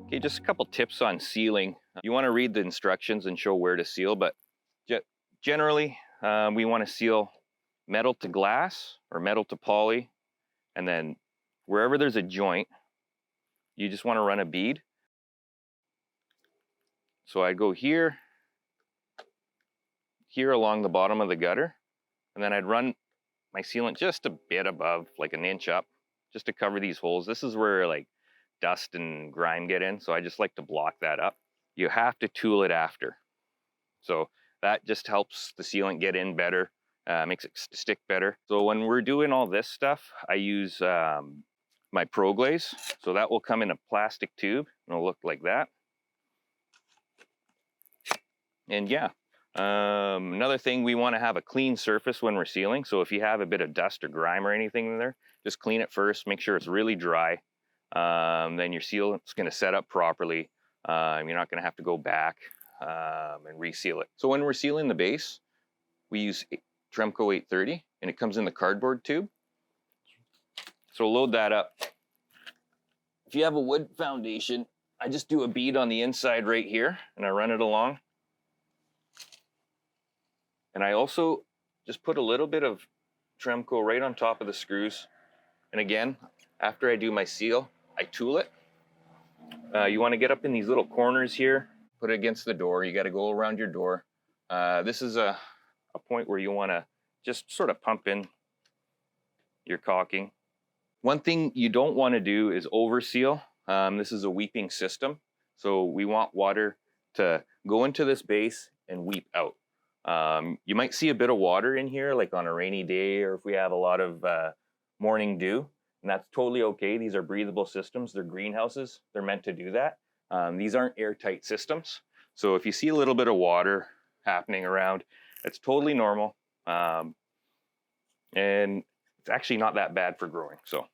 Okay, just a couple tips on sealing. You want to read the instructions and show where to seal, but generally we want to seal metal to glass or metal to poly, and then wherever there's a joint, you just want to run a bead. So I go here along the bottom of the gutter, and then I'd run my sealant just a bit above, like an inch up, just to cover these holes. This is where like dust and grime get in, so I just like to block that up. You have to tool it after. So that just helps the sealant get in better, makes it stick better. So when we're doing all this stuff, I use my Pro Glaze. So that will come in a plastic tube, and it'll look like that. And yeah, another thing, we want to have a clean surface when we're sealing. So if you have a bit of dust or grime or anything in there, just clean it first, make sure it's really dry. Then your sealant's going to set up properly. You're not going to have to go back and reseal it. So when we're sealing the base, we use Tremco 830, and it comes in the cardboard tube. So load that up. If you have a wood foundation, I just do a bead on the inside right here, and I run it along. And I also just put a little bit of Tremco right on top of the screws. And again, after I do my seal, I tool it. You want to get up in these little corners here, put it against the door. You got to go around your door. This is a point where you want to just sort of pump in your caulking. One thing you don't want to do is over seal. This is a weeping system, so we want water to go into this base and weep out. You might see a bit of water in here, like on a rainy day, or if we have a lot of morning dew, and that's totally okay. These are breathable systems. They're greenhouses. They're meant to do that. These aren't airtight systems. So if you see a little bit of water happening around, it's totally normal. And it's actually not that bad for growing. So